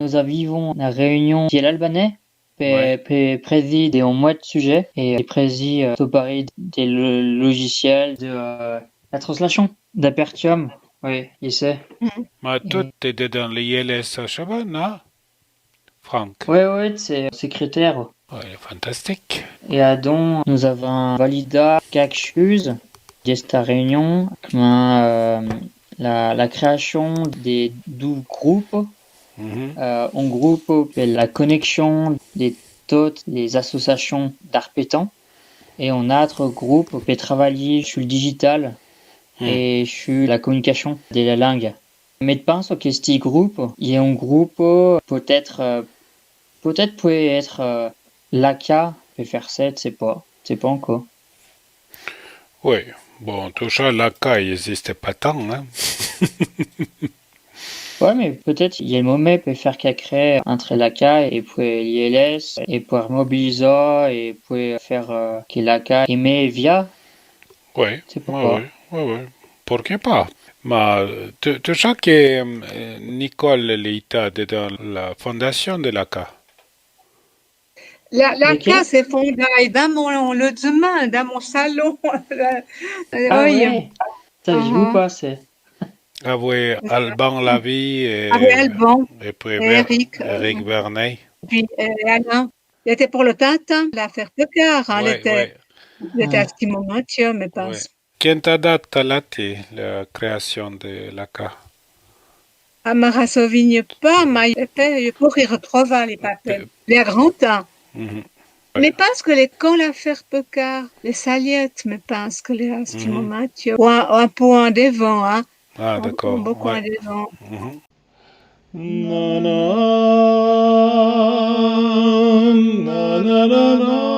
nous avons une réunion qui est l'Albanais, préside et en mois de sujet, et préside au Paris des logiciels de la translation d'Apertium. Oui, il sait. Ma tout est dans l'ILS Chaban, non? Franck. Oui, c'est secrétaire. Ouais, fantastique. Et donc, nous avons validé quelque chose de cette réunion, la création des 12 groupes. Un groupe fait la connexion de toutes les associations d'art pétant. Et un autre groupe peut travailler sur le digital et sur la communication de la langue. Mais je pense que ce groupe, il y a un groupe peut-être peut être l'ACA peut faire ça, c'est pas encore. Oui, bon, tout ça, la cas, il n'existe pas tant, hein. Ouais, mais peut-être il y a le moment peut faire qu'à créer entre l'ACA et puis l'ILS et pour mobiliser et puis faire que l'ACA émet via. Oui, C'est oui, pourquoi. oui, oui. Pourquoi pas? Mais tu sais que Nicole Leita est dans la fondation de la CA. La classe est fondée dans mon logement, dans mon salon. Ah Oui. ouais, ça joue pas, c'est. Avec Alban Lavie Avec Alban et puis Eric Vernet. Puis Alain. Il était pour le Tintin, l'affaire Pocard. Hein, il était à ce moment, tiens, mais pas. Qui t'a daté la création de la CA? À me souviens pas, mais je pourrais retrouver les papiers. Les grands temps. Mais pense que quand l'affaire Pocard, les saliettes, mais pense que les à ce moment, tu un point devant, hein. Ah, d'accord. Beaucoup en devant. Na na na na na na na na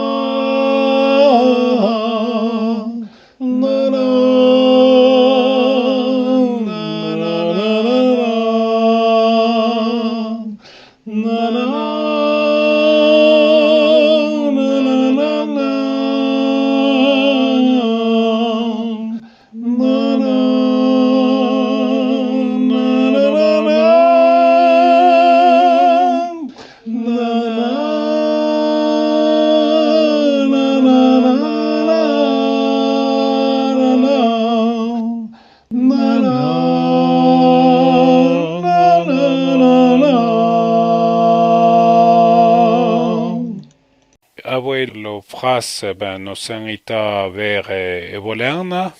Avec la phrase, nos sanita vers Evolerna,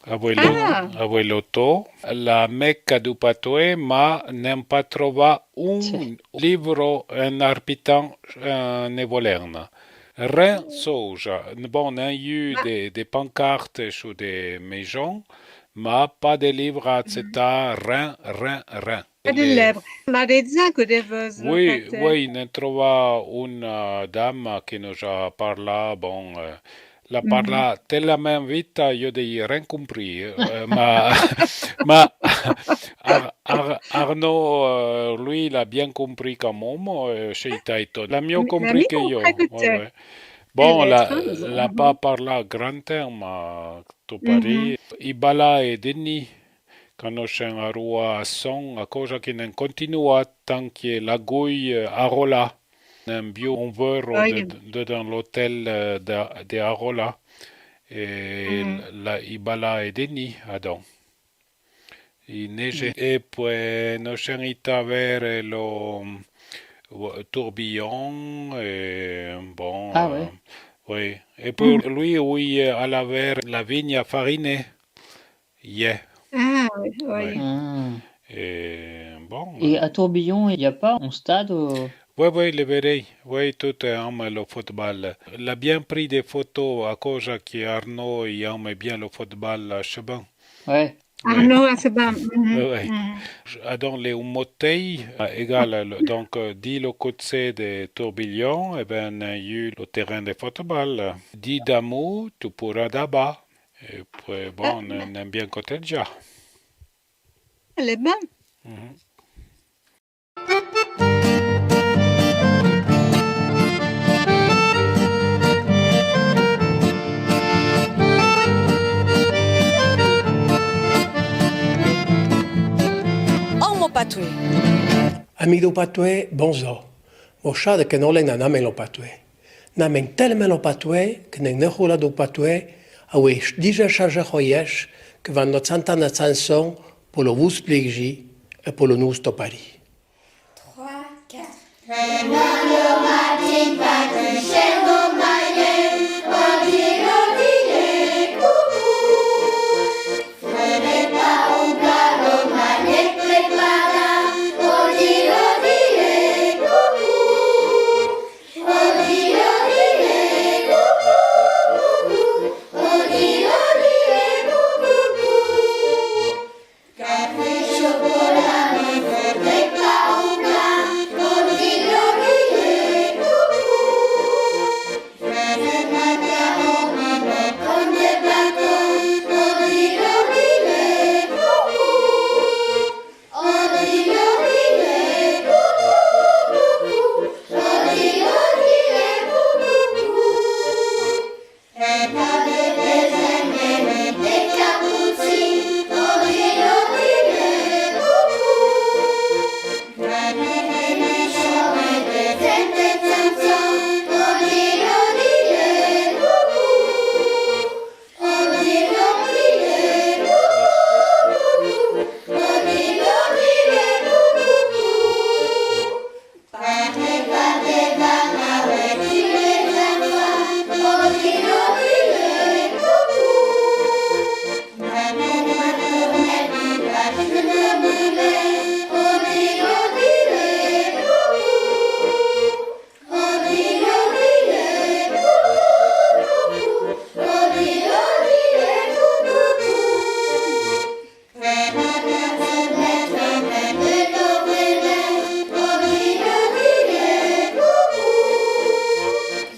avec l'auto, la mecca du patoe, ma n'aime pas trouvé un livre en arpitant en Evolerna. Rien soja. Bon, on a eu des pancartes sur des maisons, mais pas de livres, etc. Rien. Pas de livres. Ma déjà que des veuses. Oui, on a trouvé une dame qui nous a parlé, bon, la parla tellement vite, je n'ai rien compris. Mais Arnaud, lui, il a bien compris quand même, chez Taito. Il a mieux compris que je. Bon, la pas parlé grand terme, tu Paris. Ibala et Denis. Conoscen a rua son a cosa che non continua tant que la gouille Arola. Un bio un vero dans l'hôtel de Arola. Et la Ibala et Denis adon. Il neige. Et puis nos chanita vers le tourbillon. Et bon. Ah ouais. Oui. Et pour lui, oui, à la vers la vigne farinée. Yeah. Ah oui. Et bon. Et à Tourbillon, il n'y a pas un stade Oui, le verrez. Oui, tout aime le football. Il a bien pris des photos à cause qu'Arnaud aime bien le football à Cheban. Ouais. Arnaud à Cheban. Oui. Dans les motets, égal, donc, dit le côté de Tourbillon, et bien, il y a eu le terrain de football. Dit d'amour, tu pourras d'abord. Et puis, bon, on aime bien côté déjà. Elle est bonne. Homo patui. Amido patue, bonzo. Moshada que no le naname lo patue. Namen telme lo patue, que ne hula do patue, awe déjà charge hoyesh, que van not santana sanson, pour le vous plégis et pour le nous topari. 3, 4. Mario Martin, Patrick, Sheldon, Mayen, Odi, Odi, coucou. Frenez pas au galop, manette, prépada. Odi, Odi, coucou. Odi, Odi, coucou. Odi, Odi, coucou. Café, chocolat, ne faites pas au plat. Odi, Odi, coucou. Faites macaron, comme des plateaux. Odi, Odi, coucou. Odi, Odi, coucou. Odi, Odi, coucou. Et pas de déjeuner, mais des cappuccins. Odi, Odi, coucou. Granit méchant et des têtes de Samson. Odi, Odi, coucou. Odi, Odi, coucou. Odi, Odi, coucou. Parlez pas des vannes avec tous les enfants. Odi, Odi, coucou. Mamie maternelle, la chute brûlée. Odi, Odi, coucou. Odi, Odi, coucou. Odi, Odi, coucou. Fais la personne fais de ton bébé. Odi, Odi, coucou.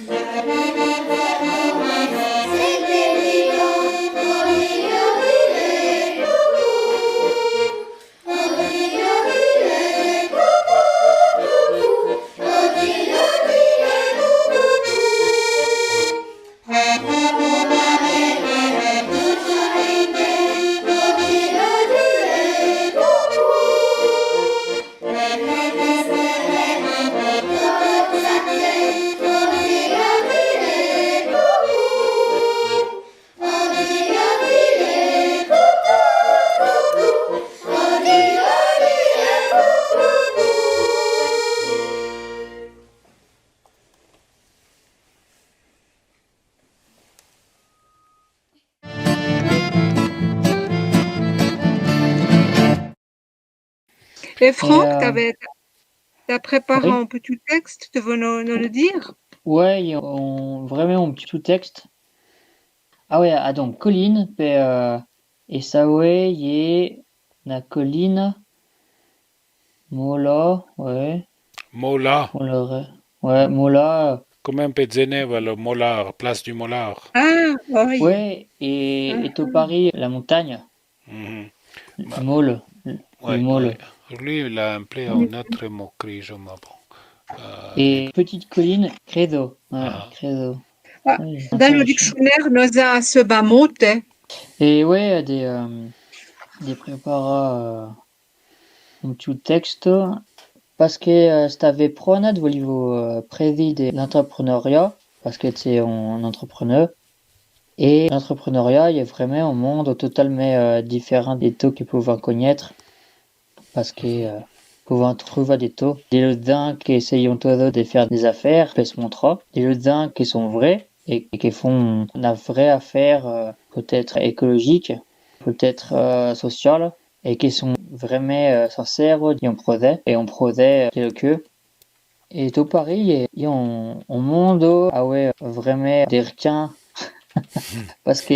La bébé vraiment c'est des millions. Odi, Odi, coucou. Odi, Odi, coucou. Odi, Odi, coucou. Et Franck, Et, t'as préparé oui. un petit texte, tu veux nous le dire? Ouais, vraiment un petit texte. Ah ouais, donc Colline, et Sawe, Ye, na Colline, Mola, ouais, Mola, ouais, Mola, come Genève, le Mollard, place du Mollard. Ah, oui. ouais, et Topari, la montagne, Mhm. le môle, le Ouais, môle. ouais. Lui, il a appelé un autre moquerie, je m'en Et petite colline, Credo, ouais, Ah. Credo. Ah, Ouais, Dans le intéressant. dictionnaire, nous a ce bas monte. Et ouais, des préparats, un petit texte, parce que stave pronat volivo prévi de l'entrepreneuriat, parce que c'est un entrepreneur. Et l'entrepreneuriat, il y a vraiment un monde totalement différent des taux qu'ils peuvent connaître, parce que pouvant trouver des taux, des ludins qui essayent todo de faire des affaires, peut se montrer, des ludins qui sont vrais et qui font une vraie affaire peut-être écologique, peut-être sociale, et qui sont vraiment sincères dans un projet que et tout Paris, il y a un monde ah ouais vraiment des requins parce que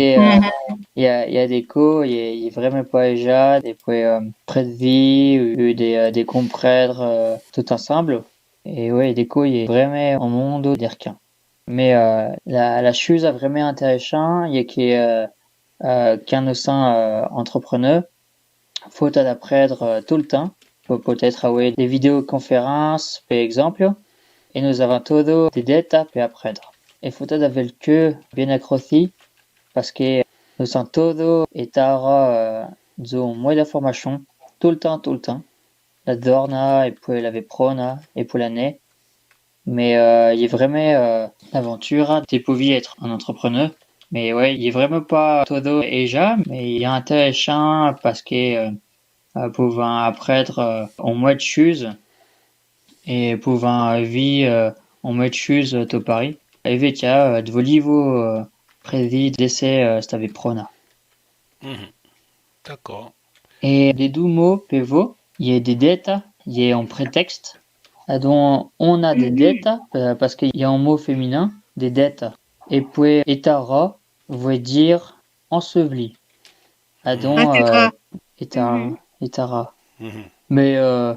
il y a des cours, il y a vraiment pas déjà des près de vie ou des comprendre tout ensemble. Et ouais, des cours, il y a vraiment un monde des requins. Mais la chose est vraiment intéressante, il y a qu'un sein entrepreneur, faut apprendre tout le temps. Peut-être ouais, des vidéoconférences, par exemple, et nous avons todo des étapes à apprendre. Et faut avoir le cœur bien accroché, parce que nous sommes todo et tara ont moins d'informations tout le temps. la Dorna, et puis la Veprona, et puis l'année. Mais il est vraiment l'aventure de pouvoir être un entrepreneur. Mais ouais, il est vraiment pas todo déjà, mais il est intéressant parce que pouvant apprendre en mode chose et pouvant vivre en mode chose to Paris. Et vecchia de volivo prédit d'essai stave prona. D'accord. Et des deux mots pevo, il y a des dettes, il y a un prétexte, dont on a des dettes parce qu'il y a un mot féminin, des dettes. Et puis etara veut dire enseveli. Donc etara. Mais je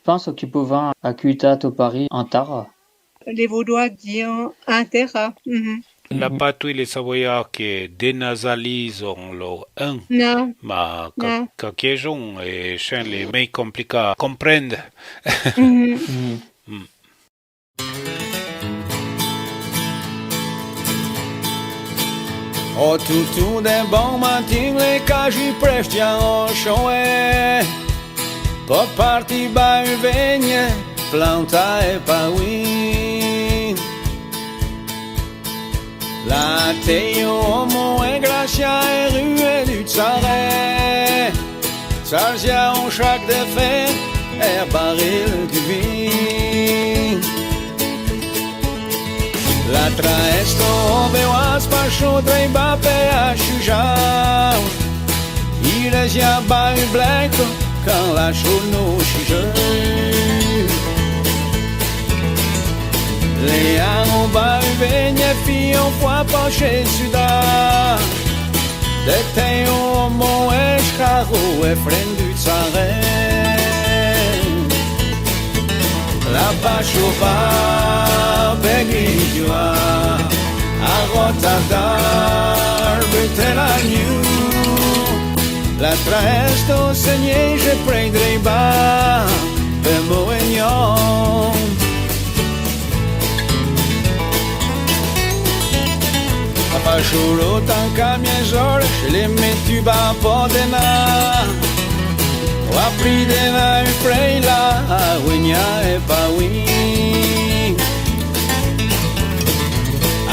pense que pouvant accuta to Paris en tara. Les Vaudois disent intera. La patouille les Savoyards qui dénasalisent le 1, Non, mais non. quand sont et chez les mecs compliqués à comprendre. O tutu de bon matin le caji prestiam o shoe Po parti ba vegne planta e pauin La te homo e gracia e rue du tsare Sarzia on chaque de fait e baril du vin La traesto beoas pasho dreiba pe ashujau Il já ba blanco quand la chouno chije Les amo ba venha fion fois pas chez Suda De te homo escarro e friend du tsare La pachuva begidua a Rotterdam Betelaniu La traesto segné je prendrai bas de Moignon Papa juro tant qu'à mes jours je les mets du bas pour demain O apri de la freila Uña e pauin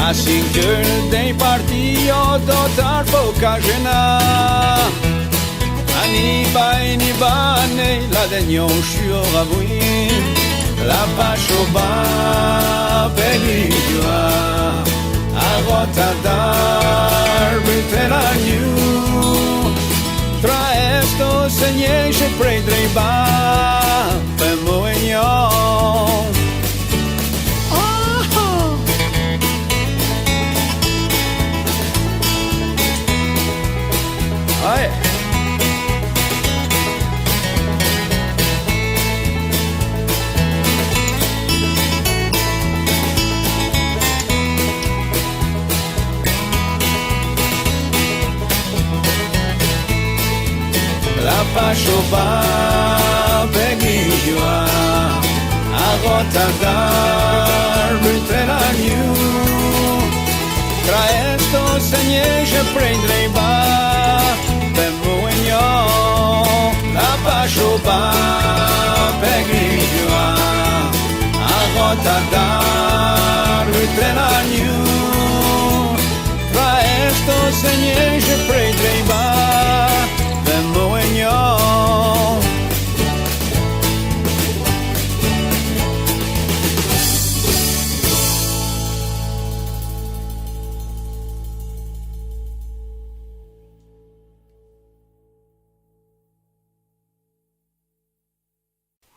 Assim que dei partio dotar pouca gena Ani bane la degno shio rabuin La pacho ba beligua A Rotterdam Betelaniu Traesto segné je prendrai bas pe Moignon Aye. La pachoba begidua a Rotterdam Betelaniu Traesto segné je prendrai bas pe Moignon La pachoba begidua a Rotterdam Betelaniu Traesto segné je prendrai bas pe Moignon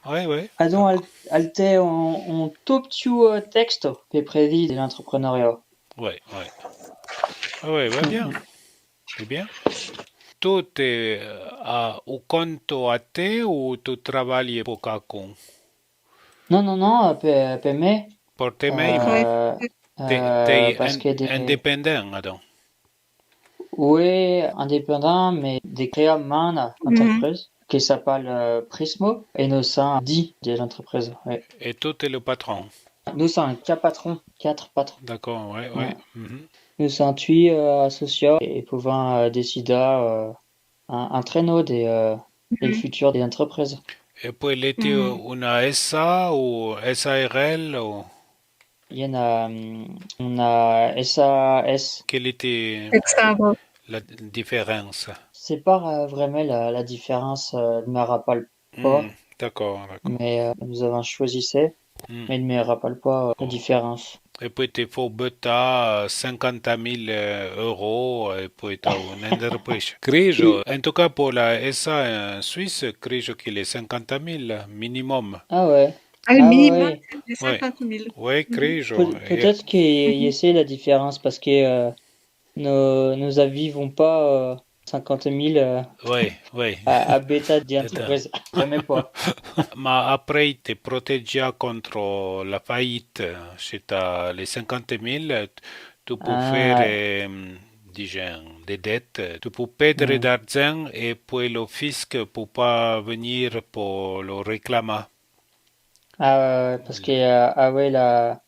Ouais. Donc, alte en tout petit texte qui est prévu de l'entrepreneuriat. Ouais, va bien. C'est bien. Tu es au compte à te ou tu travailles pour quelqu'un? Non, per me. Pour te même? Parce que Indépendant, donc. Oui, indépendant, mais des créa une entreprise qui s'appelle Prismo et nous sommes 10 de l'entreprise. Ouais. Et tu es le patron? Nous sommes 4 patrons. D'accord, ouais. Nous sommes 8 associés et pouvons décider un traîneau des futurs des entreprises. Et puis, il était une SA ou SARL ou... Il y en a, on a SAS. Quelle était Extra-groupe. la différence? C'est pas vraiment la différence, ne me rappelle pas, D'accord. mais nous avons choisi ça, mais ne me rappelle pas la différence. E poi ti fu butta 50.000 euro e poi tu un entreprise. Credo, en tout cas pour la SA en Suisse, credo qu'il est 50.000 minimum. Ah ouais. Ah, le Ah minimum, ouais. c'est 50 000. Oui, credo. Peut-être qu'il y a la différence parce que nos avis vont pas 50 000 Oui. à bêta d'entreprise. Jamais pas. Mais après, tu protégeais contre la faillite. C'est les 50.000, tu peux faire des dettes. Tu peux perdre d'argent et puis le fisc ne peut pas venir pour le réclamer. Ah, parce que ouais, la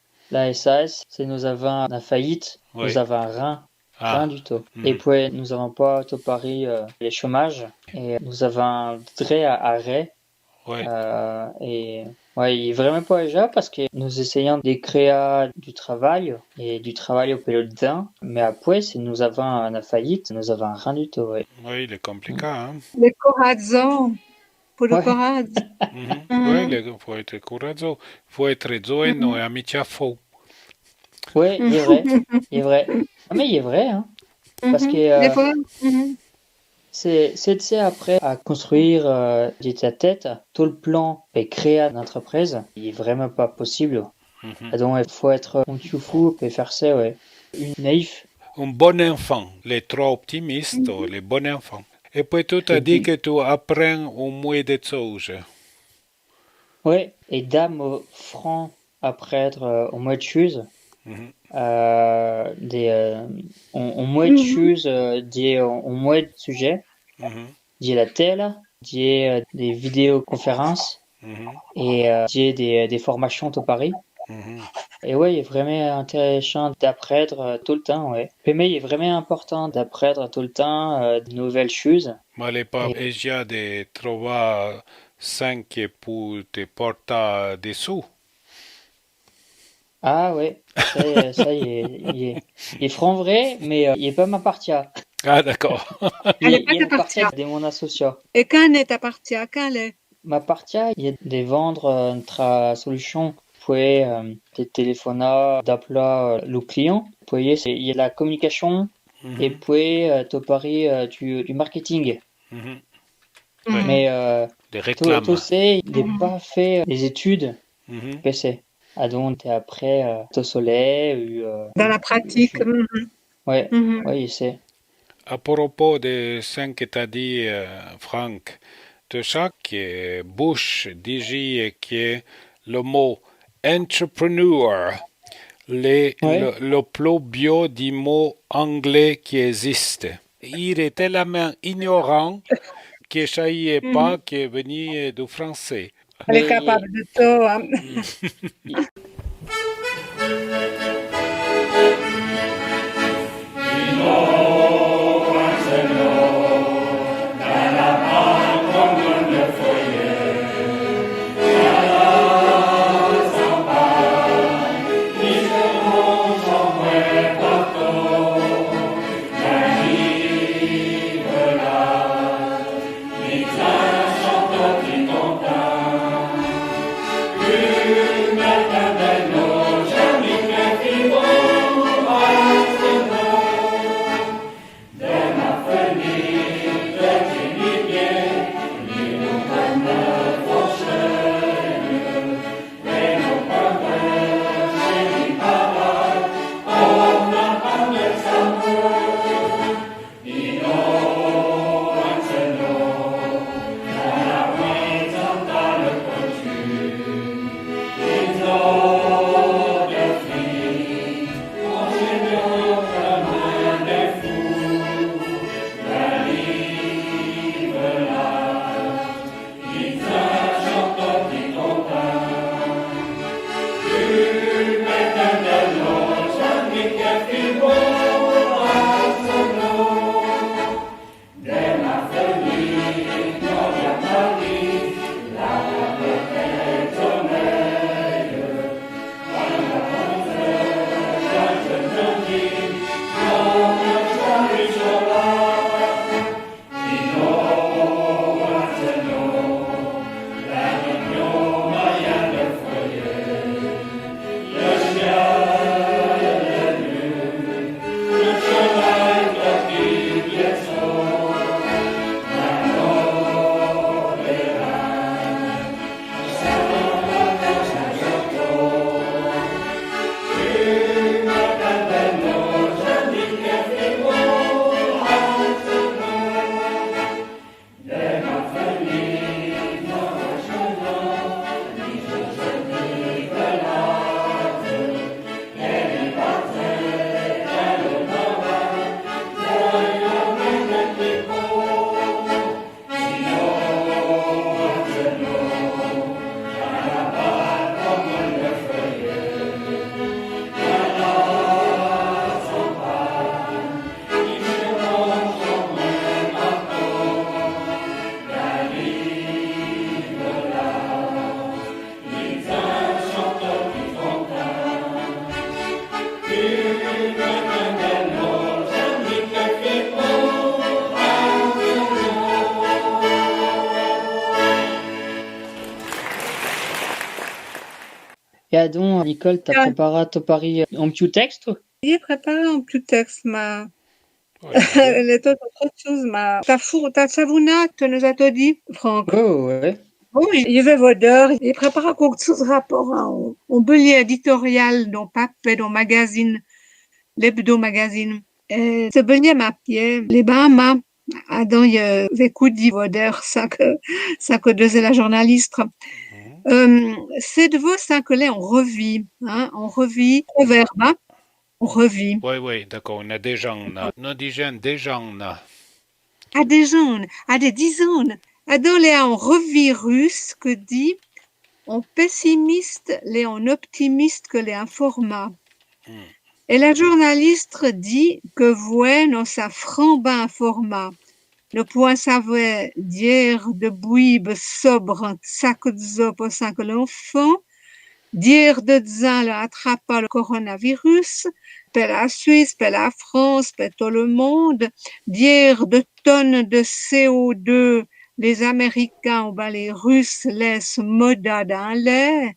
SAS, c'est nous avons la faillite, nous avons rien du tout. Et puis nous avons pas tout Paris les chômages et nous avons très arrêt. Et ouais, il est vraiment pas déjà parce que nous essayons de créer du travail et du travail au pélotin, mais après si nous avons la faillite, nous avons rien du tout. Ouais. Oui, il est compliqué. Hein? Le corazon. Pour le courage. Oui, il faut être courageux. Il faut être zoeno et amici faux. Oui, il est vrai. Il est vrai. Ah, mais il est vrai, hein. Parce que c'est après à construire de ta tête tout le plan et créer une entreprise. Il est vraiment pas possible. Donc il faut être un petit fou et faire ça, ouais. Une naïf. Un bon enfant. Les trop optimistes, les bons enfants. Et puis tu as dit que tu apprends au moins des choses. Oui, et dame franc apprendre au moins de choses. On moins de choses, on moins de sujets. J'ai la télé, j'ai des vidéoconférences et j'ai des formations au Paris. Et ouais, il est vraiment intéressant d'apprendre tout le temps, ouais. Mais il est vraiment important d'apprendre tout le temps de nouvelles choses. Mais les pas déjà de trouver 5 pour te porter des sous. Ah ouais, ça il est franc vrai, mais il est pas ma partie. Ah d'accord. Il est partie de mon associé. Et quand est ta partie? Quand est? Ma partie, il y a de vendre notre solution. Puis des téléphonats, d'appeler le client. Puis il y a la communication et puis tu parles du marketing. Mais des réclames. Tout c'est, il n'est pas fait des études PC. Ah donc après au soleil dans la pratique. Ouais, il sait. À propos de ce que tu as dit, Franck, de chaque bouche dit que le mot entrepreneur, le plus bio du mot anglais qui existe. Il est tellement ignorant que je ne savais pas qu'il venait du français. Elle est capable de tout. Oh Cadon, Nicole, t'as préparé ton pari en petit texte? J'ai préparé un petit texte, ma. Les autres choses, ma. Ta savona, tu nous as tout dit, Franck. Oh, ouais. Bon, il vais vodeur, il prépare quelque chose rapport au bullet éditorial dans papier, dans magazine, l'hebdo-magazine. Ce bullet m'a pied, les Bahamas, dans écoute vodeur, ça que deux la journaliste. C'est de vos cinq là, on revit, au verbe, on revit. Oui, d'accord, on a déjà, nous disons déjà, on a. À des gens, à des dizaines. Dans les en revirus que dit on pessimiste, les en optimiste que les informa. Et la journaliste dit que voit dans sa framba informa. Le point savait dire de bouibe sobre, sac de zop au sac l'enfant, dire de zin le attrapa le coronavirus, per la Suisse, per la France, per tout le monde, dire de tonnes de CO2, les Américains ou ben les Russes laissent moda dans l'air,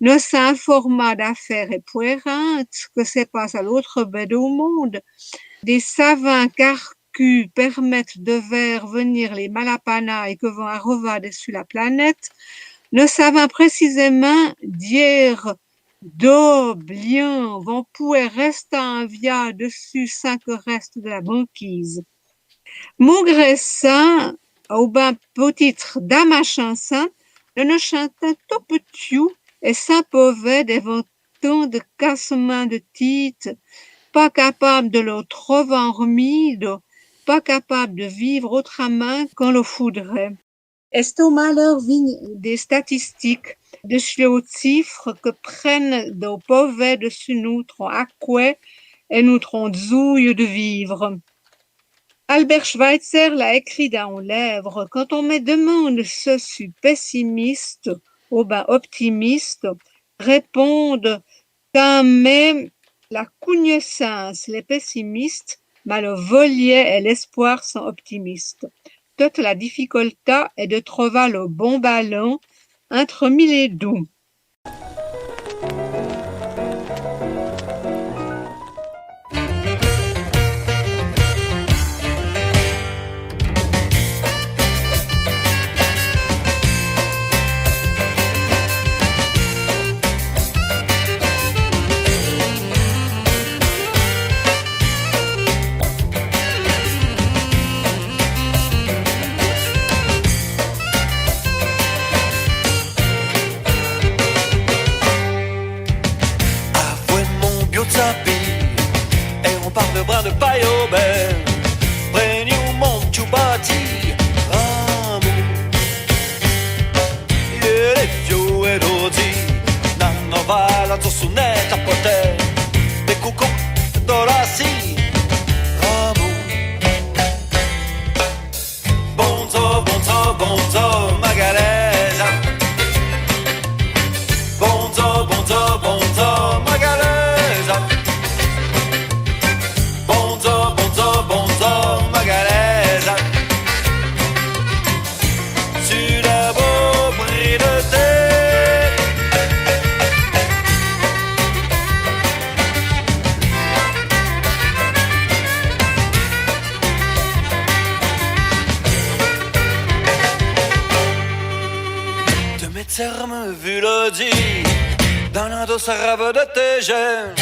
ne s'informa d'affaires et poirantes, que c'est pas à l'autre bout du monde. Des savants carcus permettent de faire venir les malapana que vont arriver dessus la planète, ne savant précisément dire d'oblion vont pouvoir rester en via dessus sans que reste de la banquise. Mon graissin, au ben titre dans ma chanson, ne chantait tout petit et s'impovait des ventons de cassement de titre, pas capable de le trouver en remide, pas capable de vivre autrement qu'on le foudrait. Est-ce au malheur des statistiques, de les chiffres que prennent nos pauvres dessus nous, trop aqué et nous trop zouille de vivre. Albert Schweitzer l'a écrit dans les lèvres, quand on me demande ce suis pessimiste ou ben optimiste, répondent quand même la connaissance, les pessimistes, mais le volier et l'espoir sont optimistes. Toute la difficulté est de trouver le bon ballon entre mille et deux. Et on parle de brin de paille au bel. Prenez mon tchoubati, ramo. E le fio e rodi, nanno va la tossonetta potè. De cucù dorasi, ramo. Bonzo, magalesa. Bonzo, magalesa. Bonzo, magalesa. Sur la beau bris de thé. De mes termes vu le dit, dans la douce rave de tes jeunes.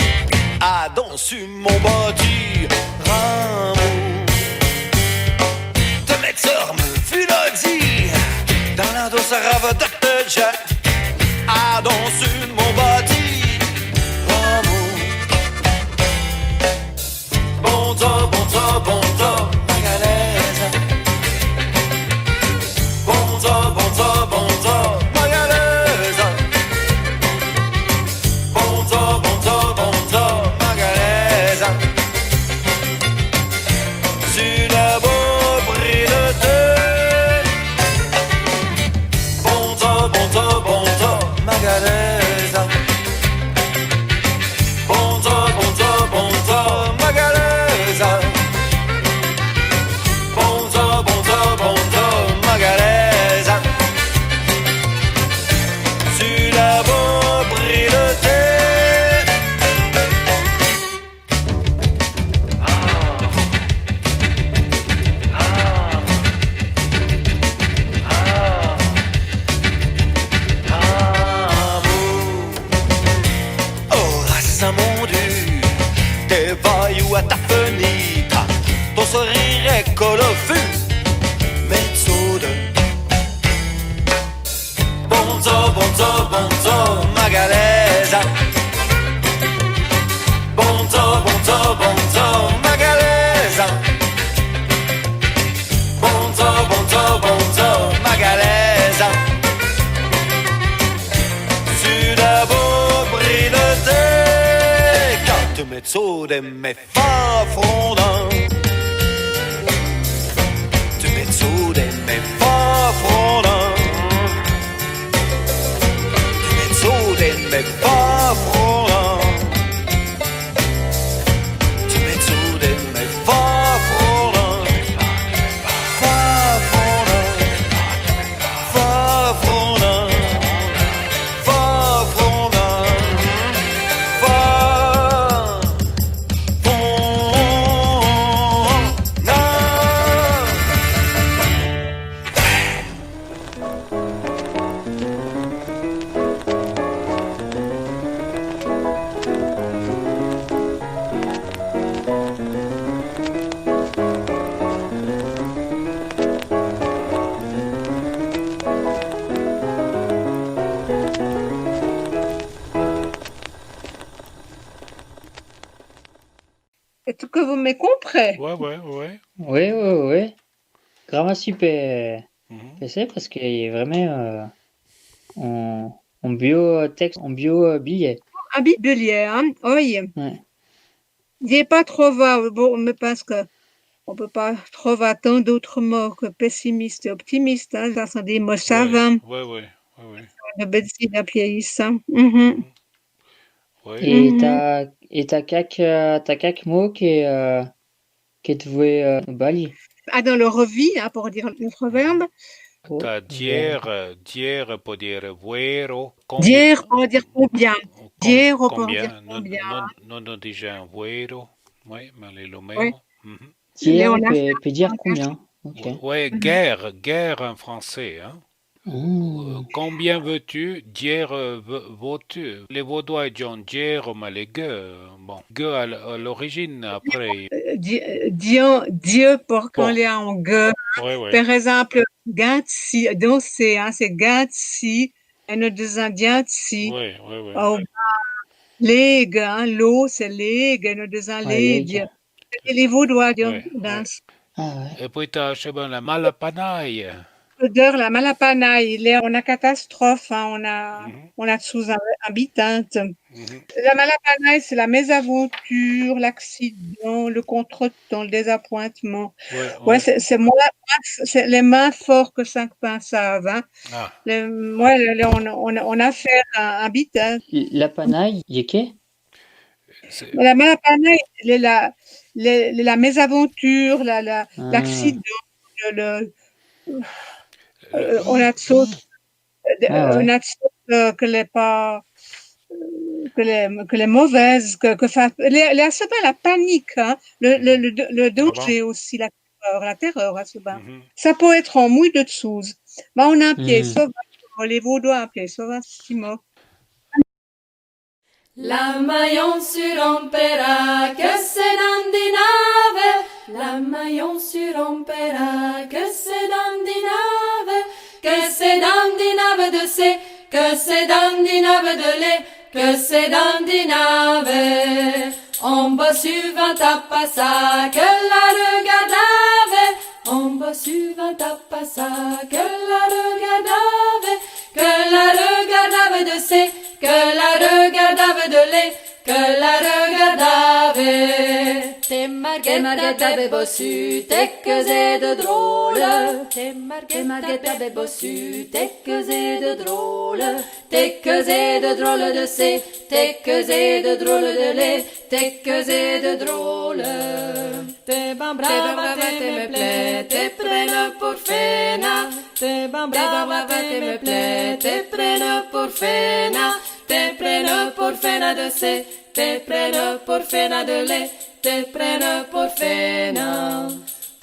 Ah, dans sur mon bâti, ramo. De mes termes vu le dit, dans la douce rave de tes jeunes. Ah, dans sur mon bâti, ramo. Bonzo, magalesa. Bonzo, magalesa. Bonzo, magalesa. Sur la beau bris de thé. Bonzo, à ta fenêtre, ton sourire est colofus, mezzo de bonzo, bonzo, bonzo, magalesa. Bonzo, bonzo, bonzo, magalesa. Bonzo, bonzo, bonzo, magalesa. Suda beau brille te cante mezzo de me fa fondant. Tu mezzo de me fa fondant. Tu mezzo de me fa fondant. Tu mezzo de me fa fondant. Fa fondant. Fa fondant. Fa fondant. Fa Est-ce que vous me comprenez? Ouais. Oui. Vraiment super. Mhm. C'est parce qu'il est vraiment en bio-texte, en bio-billet. Un billet, hein? Oui. Ouais. Il n'est pas trop va, bon, mais parce que on peut pas trop va tant d'autres mots que pessimiste et optimiste, hein? Ça sont des mots savants, Ouais. de benzine à vieillissant. Mhm. Ouais. Et Mhm. t'as quelques mots qui te voué Bali. Ah, dans leur vie, hein, pour dire le proverbe. T'as dire pour dire vero. Dire, on va dire combien. Dire, on peut dire Combien? combien. Non déjà vero. Oui, mais le Oui. numéro. Mhm. Dire On a peut dire combien. Ok. Ouais, guerre en français. Hein. Combien veux-tu? Dire veux-tu? Les Vaudois disent dire, mais les gueux. Bon, gueux à l'origine après. Dieu pour quand Bon. il est en gueux. Ouais. Par exemple, Gatsi, danser, hein, c'est Gatsi, et nous disons Gatsi. Ouais. Oh, Ligue, hein, l'eau, c'est Ligue, et nous disons Ouais, Ligue. Et les Vaudois disent Ouais. danse. Ah ouais. Et puis t'as la malapanaille. L'odeur, la malapanaille, on a catastrophe, hein, Mhm. on a sous-habitante. Mhm. La malapanaille, c'est la mésaventure, l'accident, le contretemps, le désappointement. Ouais, c'est c'est les mains forts que 5 pains savent, hein. Ah. On a affaire à un habitant. La panaille, yéké? La malapanaille, la mésaventure, l'accident, on a de sorte, on a de sorte que les pas, que les mauvaises, c'est pas la panique, hein, le danger aussi, la terreur à ce bain. Ça peut être en mouille de dessous. Mais on a un pied sauvage, les Vaudois un pied sauvage, c'est mort. La Maillon surrompera que c'est dandinave, la Maillon surrompera que c'est dandinave, que c'est dandinave de C, que c'est dandinave de lait, que c'est dandinave. En bas suivant à passa que la regardave, en bas suivant à passa que la regardave, que la regardave de C, que la regardave de lait, que la regardave. T'es Marguerite avait bossu, t'es que c'est de drôle. T'es Marguerite avait bossu, t'es que c'est de drôle. T'es que c'est de drôle de C, t'es que c'est de drôle de lait, t'es que c'est de drôle. T'es ben brava, t'es me plaît, t'es prenne pour fena. T'es ben brava, t'es me plaît, t'es prenne pour fena. T'es prenne pour fena de C, t'es prenne pour fena de lait, t'es prenne pour fena.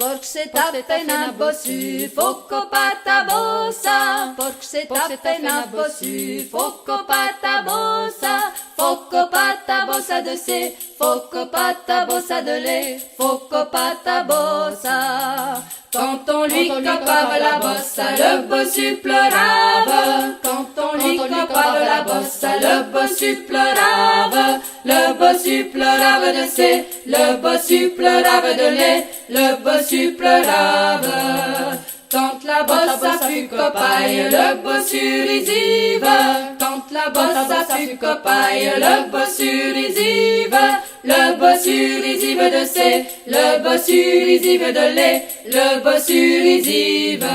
Porque se ta pena bossu, foco pata bossa. Porque se ta pena bossu, foco pata bossa. Focopata bossa de C, focopata bossa de lait, focopata bossa. Quand on lui copave la bossa, le bossu pleurave. Quand on lui copave la bossa, le bossu pleurave. Le bossu pleurave de C, le bossu pleurave de lait, le bossu pleurave. Quand la bossa fut copaille, le bossu risive. Quand la bossa fut copaille, le bossu risive. Le bossu risive de C, le bossu risive de lait, le bossu risive.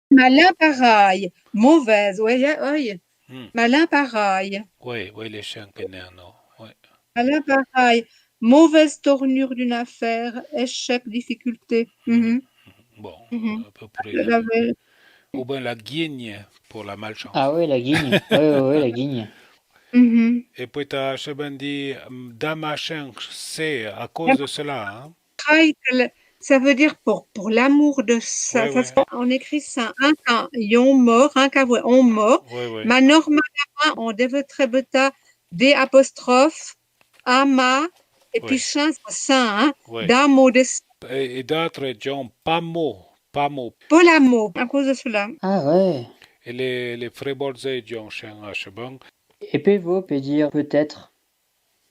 Malin pareil, mauvaise, oui. Malin pareil. Oui, les chiens qui non. Oui. Malin pareil, mauvaise tournure d'une affaire, échec, difficulté. Bon, à peu La- près. Ou bien la guigne pour la malchance. Ah ouais, la guigne. Ouais, la guigne. Et puis tu as dit damachin, c'est à cause de cela. Hein? Pareil, ça veut dire pour l'amour de ça. Ouais. On écrit ça un quand yon mort, un quand on mort. Ouais. Mais normalement, on devait très des apostrophes, ama, et puis chien, c'est ça, hein. Ouais. D'un mot de Et d'autres gens, pas mot. pas la mot, à cause de cela. Ah ouais. Et les fréborzés, gens, chien, bon. Épée peut dire peut-être.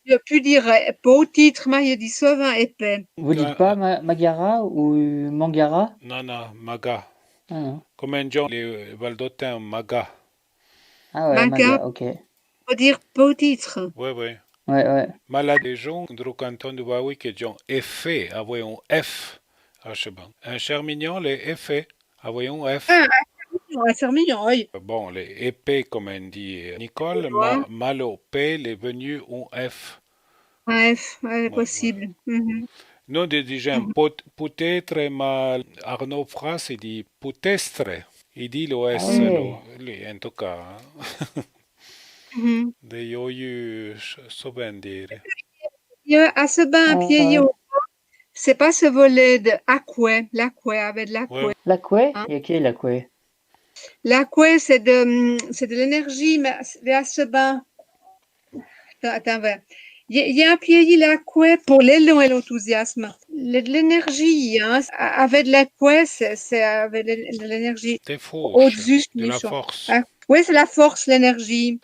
Je pu dire beau titre, mais il dit souvent épais. Vous dites pas Magara ou Mangara? Non, Maga. Ah non. Comme un gens, les Valdotins, Maga. Ah ouais, Maga, ok. Faut dire beau titre. Ouais. Ouais. Malade des gens, du canton de Baoui, qui ont effet, voyons F. Un cher mignon, les effets, voyons F. C'est mignon, oui. Bon, les épées, comme on dit Nicole, malo P, les venus ont F. Bref, possible. Nous disons peut-être, mais Arnaud Fras, il dit peut-être. Il dit l'OS, en tout cas. De yoyu souvent dire. À ce bain à pied, c'est pas ce volet de aqué, l'acqué avec de l'acqué. L'acqué? Il y a qui l'acqué? L'acqué, c'est de l'énergie, mais à ce bain. Attends, il y a un pied l'acqué pour l'élan et l'enthousiasme. L'énergie, hein, avec de l'acqué, c'est avec de l'énergie. Au-dessus de la force. Oui, c'est la force, l'énergie.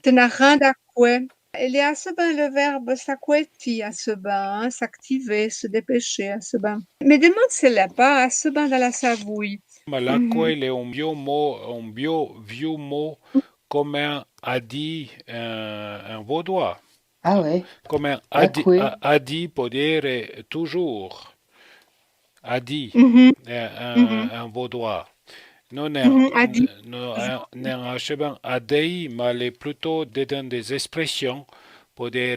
Tu n'as rien d'acqué. Il y a à ce bain le verbe s'acquetti à ce bain, hein, s'activer, se dépêcher à ce bain. Mais demande c'est là pas à ce bain dans la Savouille. L'acqué, il est un vieux mot, comme a dit un vaudois. Ah ouais. Comme a dit pour dire toujours. A dit un vaudois. Non, adei, mais plutôt des expressions pour dire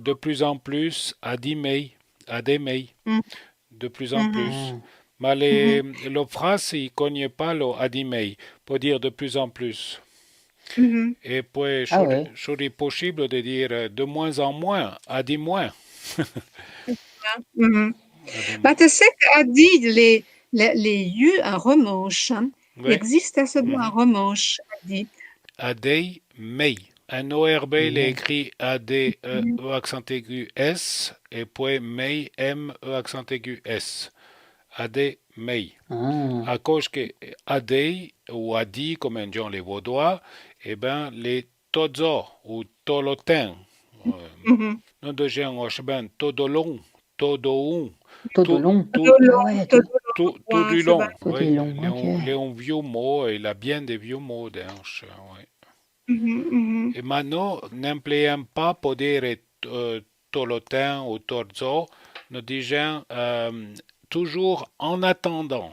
de plus en plus, adimei, de plus en plus. Mais le phrase, il ne connaît pas le adimei, pour dire de plus en plus. Et puis, c'est possible de dire de moins en moins, adi moins. Bah, tu sais qu'adi, les lieux en romanche, hein. Il existe à ce bout un romanche, Adi. Adei, mei. Un ORB, il est écrit AD, E accent aigu S, et puis mei, M, E accent aigu S. Adei, mei. À cause que Adei, ou Adi, comme un gens les vaudois, eh bien, les todzo, ou tolotins. Nous de gens, todolon, todoun. Tout du long. Tout du long. Les vieux mots, il a bien des vieux mots d'anche. Et maintenant, n'employons pas pour dire tolotin ou torzo, nous disons toujours en attendant.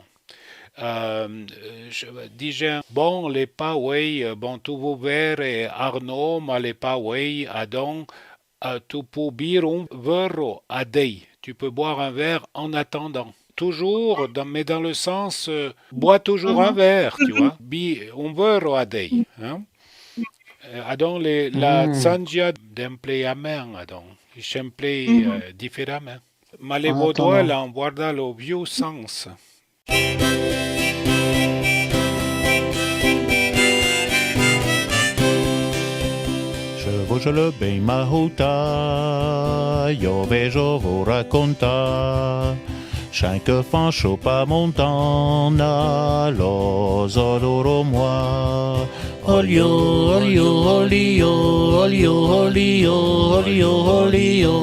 Disons, bon, les pas, oui, bon, tout vous verre et Arnaud, mais les pas, oui, Adam, tu peux boire un verre à dei. Tu peux boire un verre en attendant. Toujours, mais dans le sens, bois toujours un verre, tu vois. Un verre à dei. Hein? Adon, la zangia d'employament, adon. Il s'emploie différemment. Mais les vaudois, là, on voit dans le vieux sens. le bem mahuta, io vejo vo racconta. Cinque fancho pa montana, los adoro moi. Olio, olio, olio, olio, olio, olio, olio.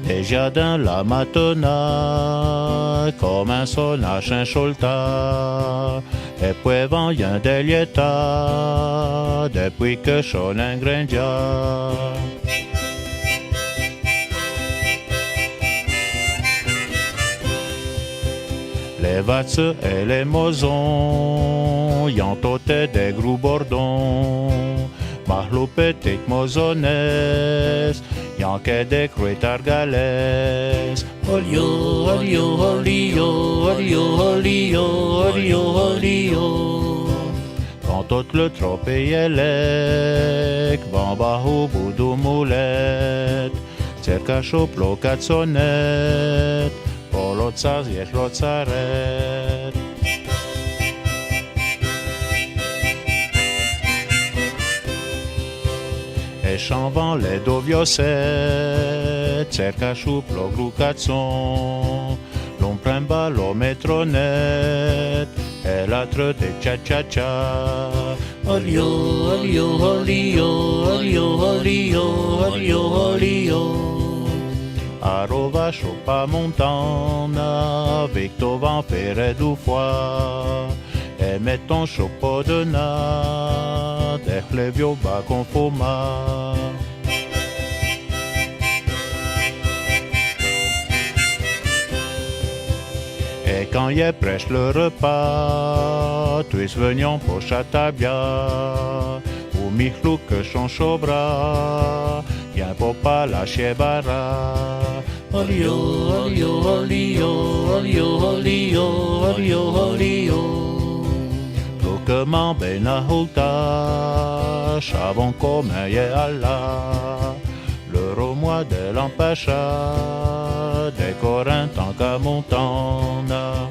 Des jardins la matena, comme un sonage incholta. Et puis vient des lieta, depuis que son ingrédient. Les vatses et les mozons, y'ont toutes des gros bordons. Mahlo petites mozones, y'en que des crues argalès. Olio, olio, olio, olio, olio, olio, olio. Quand tout le tropé est lec, van bas au bout de moulette, cerca choplo catsonnette. Polocaz je locaret. Et chanvant les dovioset, cerca chuplo glucazon, l'on prend ballo metronet, et l'autre de cha-cha-cha. Olio, olio, olio, olio, olio, olio, olio. Arova chopa montana, Victor van faire du foie, et met ton chopo de na, des levio bas confoma. Et quand y est prêche le repas, tu es venions pour chatabia, ou michlou que son chobra, y'un popa la chebara. Olio, olio, olio, olio, olio, olio, olio. Plouquement ben ahulta, chavon comme un Allah. Le romois de l'empacha, des Corinthes en qu'à montana.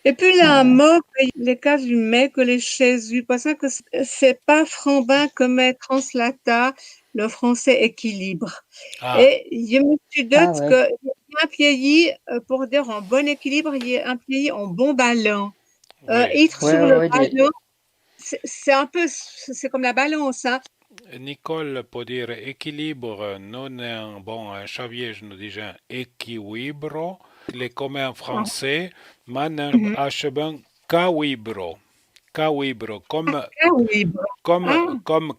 Et puis là, mot, les cases du mec, les Jésus, parce que c'est pas Frambin comme translata le français équilibre. Ah. Et je me suis dit Ah ouais. que y a un pays, pour dire en bon équilibre, il y a un pays en bon ballon. Être Ouais, sur ouais, le ouais, ballon, c'est un peu, c'est comme la balance, hein. Nicole, pour dire équilibre, non un bon, un Xavier, je nous dis un équilibro, les communs français, man acheben cawibro, cawibro, comme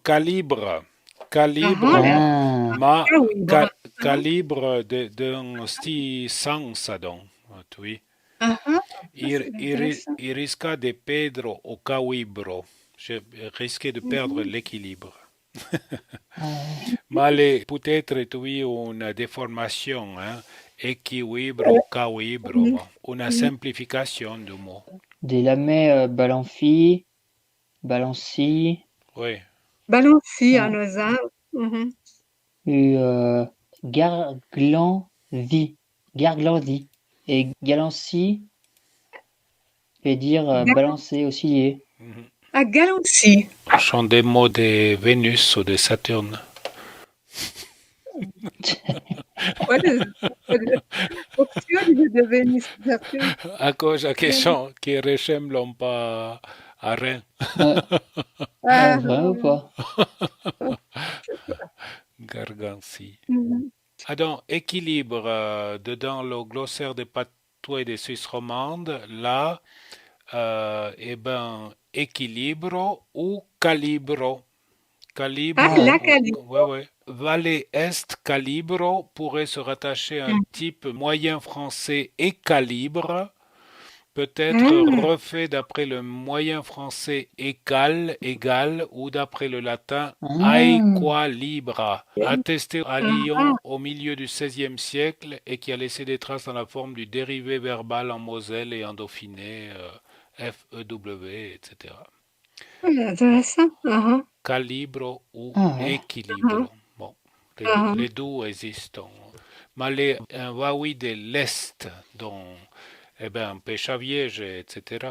calibre, calibre, ma calibre d'un sti sens, donc, oui. Il risqua de perdre au cawibro, je risquais de perdre l'équilibre. Mais peut-être oui une déformation, hein? Équilibre, calibre, une simplification du mot. Des lamets balanfi, balanci. Oui. Balanci, à nos Garglanvi, garglandi. Et galanci veut dire balancer, osciller. À galanci. Ce sont des mots de Vénus ou de Saturne. À cause de question qui ne ressemblent pas à rien. Vrai ou pas? Gargancie. Donc, équilibre, dedans le glossaire des patois des Suisses romandes, là, eh ben, équilibre ou calibro. Calibre. La calibre. Ouais. Valet est calibro pourrait se rattacher à un type moyen français et calibre, peut-être refait d'après le moyen français égal, ou d'après le latin aequalibra, attesté à Lyon au milieu du XVIe siècle et qui a laissé des traces dans la forme du dérivé verbal en Moselle et en Dauphiné, FEW, etc. Intéressant. Calibre ou équilibre. Bon, Les deux existent. Mais les Wawi de l'Est, dont Péchaviège, etc.,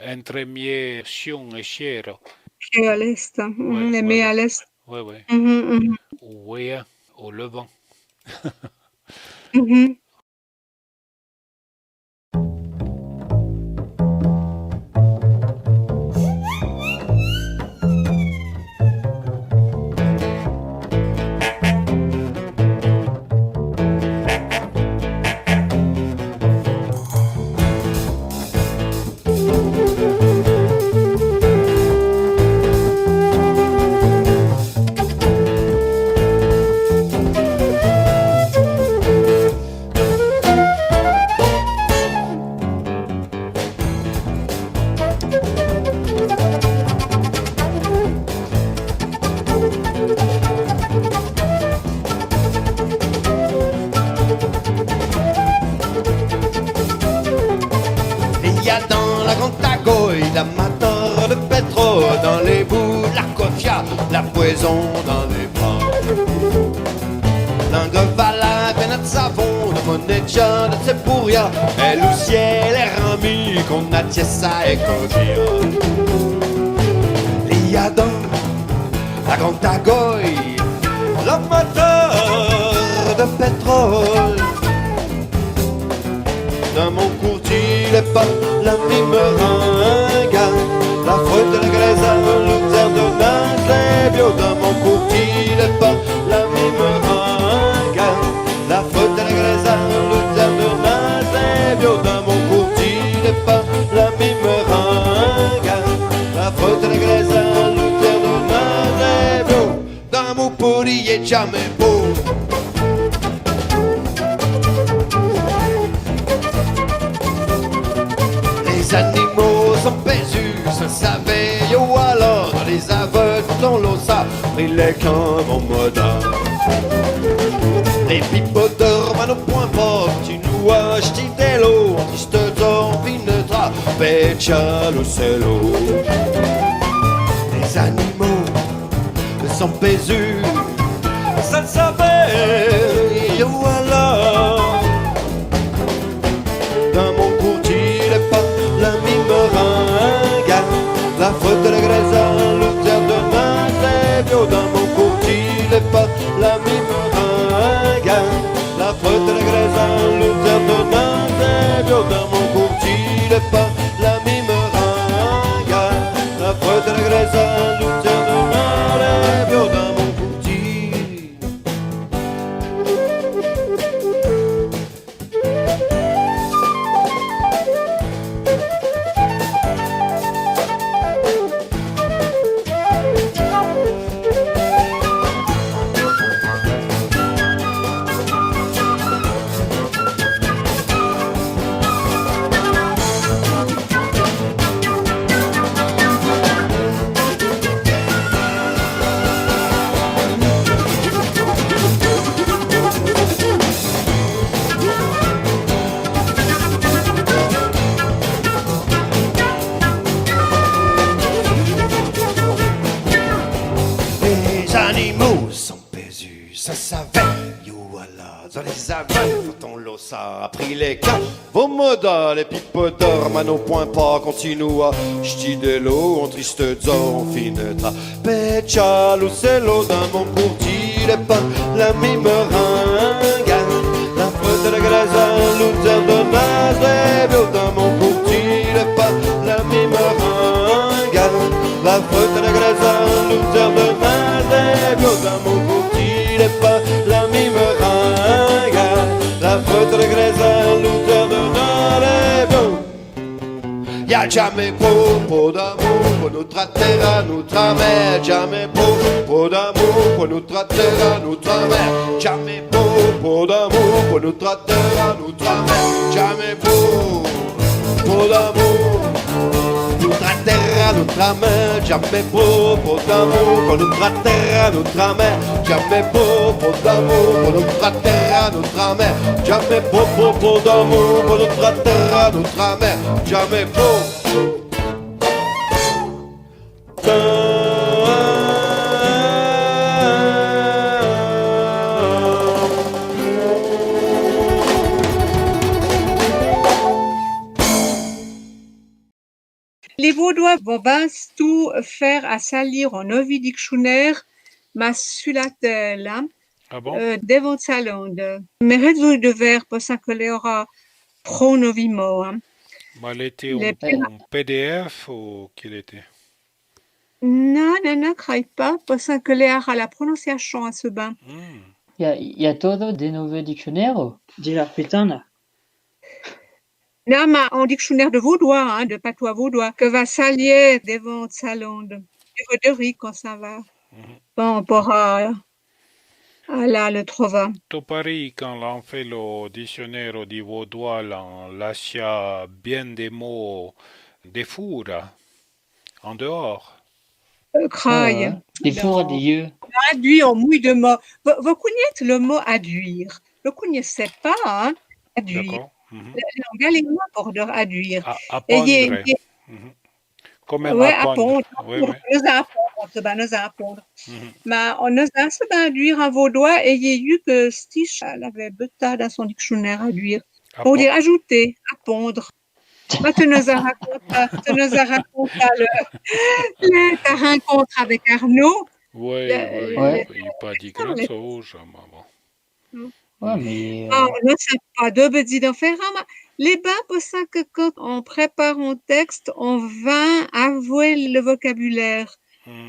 entre mieux Sion et Chiero. Pied à l'est, les mets à l'est. Oui, oui. Oui, au Levant. Il y a dans la grande tagoille l'amateur de pétrole, dans les bouts la cofia, la poison dans les bras. L'Angovala, peine de savon, de Monetja, de Tsepouria, et le ciel est rami, qu'on a Tiessa et Kogia. Il y a dans la grande tagoille l'amateur de pétrole. Dans mon courtier, les pas la mime ringard, la faute de la glaise à l'auteur de Nazé bio. Dans mon courtier, les pas la mime ringard, la faute de la glaise à l'auteur de Nazé bio. Dans mon courtier, les pas la mime ringard, la faute de la glaise à l'auteur de Nazé bio. Dans mon pourrier jamais beau. Les animaux sont pésus, ça savait yo alors. Dans les aveugles dans l'ossa, mais les camps en moda. Les pipoteurs man au point fort, tu nous achetis des lots, triste d'or, pinetra, pecha, l'ocello. Les animaux sont pésus, ça savait yo alors. Dans mon courtier, les pas la mime ringard, la faute de la graisse à l'auteur de Nazé bio. Dans mon courtier, les pas la mime ringard, la faute de la graisse à l'auteur de Nazé bio. Dans mon courtier, les pas la mime ringard, la faute de la graisse à l'auteur de Nazé bio. Dans mon courtier. Les animaux sont pésus, ça savait, you voilà. Dans les aveugles, faut-on l'ossa, a pris les cas. Vos modas, les pipodors, man au point pas, continua. J'ti de l'eau, en triste zone, finetra. Pecha, l'ocello, dans mon courtier, les pas, la mime ringard. La faute de la glaise à l'auteur de Nazé bio. Dans mon courtier, les pas, la mime ringard. La faute de la glaise à l'auteur de Nazé bio. Dans mon courtier, les pas, la mime ringard. La faute de la glaise à l'auteur de Nazé bio. Y'a jamais pour d'amour pour notre terre, notre mer. Jamais pour d'amour pour notre terre, notre mer. Jamais pour d'amour pour notre terre, notre mer. Jamais pour d'amour notre terre, notre mer. Jamais pour d'amour pour notre terre, notre mer. Jamais pour d'amour pour notre terre, notre mer. Jamais pour d'amour pour notre terre, notre mer. Jamais pour vaudois vont tout faire à salir en novi dictionnaire, ma sulatel, hein, Ah bon? devant salonde. Mais réseau de verbe, ça que les aura pro novimo, hein. Mais elle était Les en PDF ou qu'il était? non, craille pas, parce que les aura la prononciation à ce bain. Il y a todo de nouveaux dictionnaires de l'arpetan. Non, mais en dictionnaire de vaudois, hein, de patois vaudois, que va salier devant salonde. Du riz quand ça va. Bon, on pourra là le trouver. To Paris, quand on fait le dictionnaire du vaudois, on lâche bien des mots des fours en dehors. Craille. Des fours, des yeux. Aduire, en mouille de mots. Vous connaissez le mot aduire? Vous ne connaissez pas, hein? Aduire. D'accord. La galéma pour aduire. Appondre. Comme appondre. Oui, Nous apprendre. Mais on nous a ce aduire en vaudois et il y a eu que Stich avait bêta dans son dictionnaire aduire. Pour dire ajouter, appondre. Moi, tu nous as raconté ta rencontre avec Arnaud. Oui, il n'a pas dit grand chose, maman. Ouais, mais... Non, c'est pas de bêtises d'en faire. Les bas, pour ça que quand on prépare un texte, on va avouer le vocabulaire.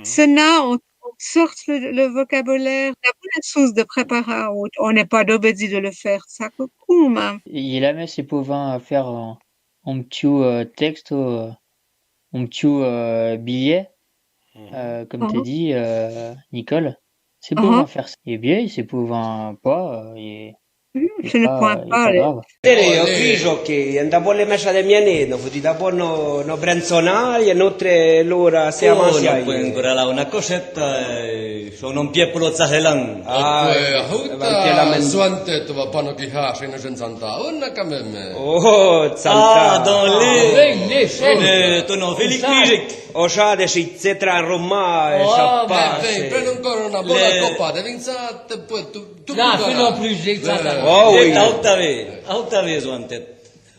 Cela, on sort le vocabulaire. La bonne chose de préparer, on n'est pas d'obédi de le faire. Ça que cool, même. Il a même, c'est pouvant faire un petit texte, un petit billet, comme tu dit, Nicole. C'est pouvant faire ça. Et bien, c'est pouvant pas, ce ne point pas. Grave. Io qui che andavo alle mesce de mia no foti da buono no brenzonari e notte l'ora se avanti non puoi ancora là una cosetta sono un piepolo zahelan la suantetto va pano che ha scena senzanta una camemme zanta dans les tu no felici o shade si zetra in Roma e sappa prendo ancora una buona coppa de vinzate poi tu no fino a plus auta vez oantet.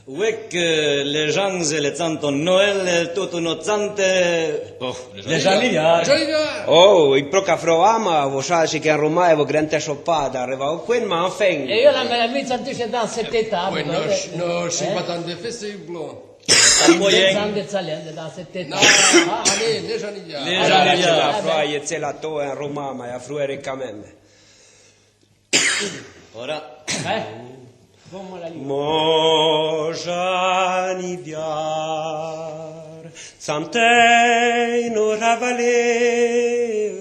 Ouek les gens et les tantes Noël, tout nos tantes, les Jalivia. I procafroama, vo shasi che in Roma e vo grande shoppata, arriva o quel ma enfin. E io la me la mezza antiche dans cette étape. No, si patan de festival. Dans cette étape. No, les Jalivia. Les Jalivia, la froie c'est la to in Roma, ma ya fruere quand même. Ora, Mojani viar, santei no ravalé,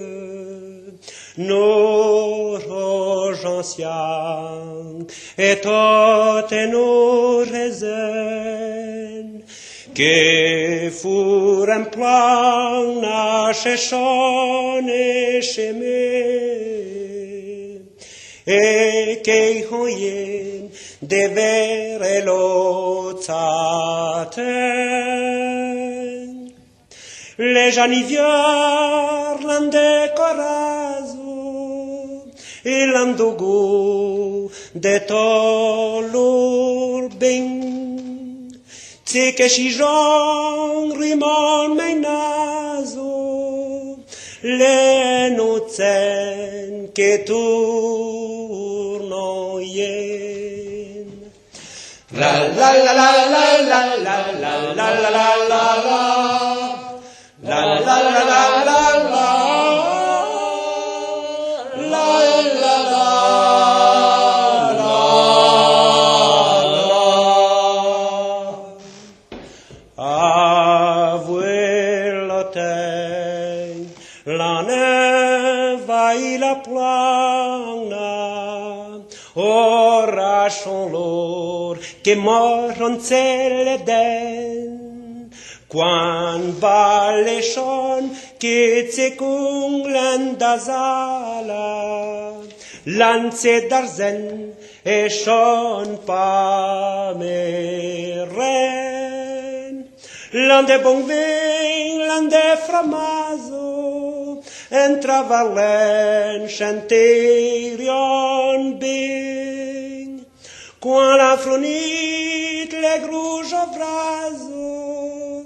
no rogencian, et tote no rezen, que furem plan na chechone cheme, e che hoyen devere lozaten. Le janiviar l'ande corazo, e l'andogo de tolur ben, tse che si jon rimon mein naso, le nuzen che turno yen. La la la la la la la la la la la la la la la la la che morron le den quan vale schon che se kung landazala lance d'arzen e schon pa meren lande bongving lande framazo entrava len chanterion bing quand la fronit le gruge brazo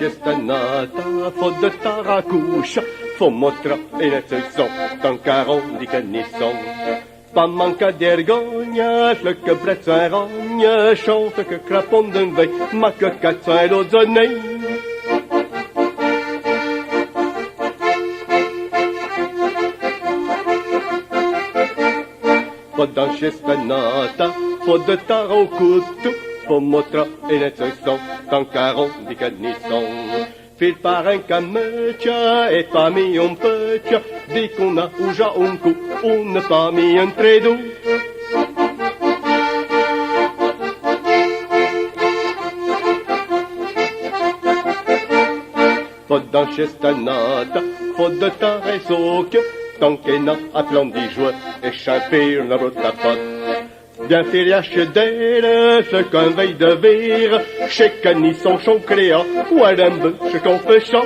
questa nata, fo de taracuxa, fo motra e necesson, tancaron di canisson. Pas manca de vergogna, le que brezza un rogne, chante que crapon d'un veille, ma que cazza e lo zonei. Fo d'ancesta nata, fo de tarocutu, fo motra e necesson, tancaron di canisson. Fil par un camecha et pas mis un pecha, dit qu'on a déjà un coup, on n'a pas mis un très doux. Fod d'ancesta nata, fod de tare soc, tant qu'en a à plan di joie, échapper la rotapot. Bien filiache d'air, ce qu'un veille de vire, chez Cani son chon créa, ou à l'ambe, chez qu'on fait chant.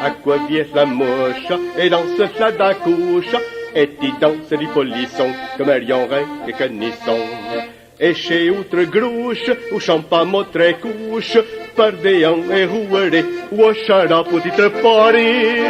À quoi vient la mouche, et dans ce flat d'accouche, et il danse les polissons, comme un lion rein et canisson. Et chez outre grouche, ou champa motre couche, pardéant et roueré, ou au chara petite Paris.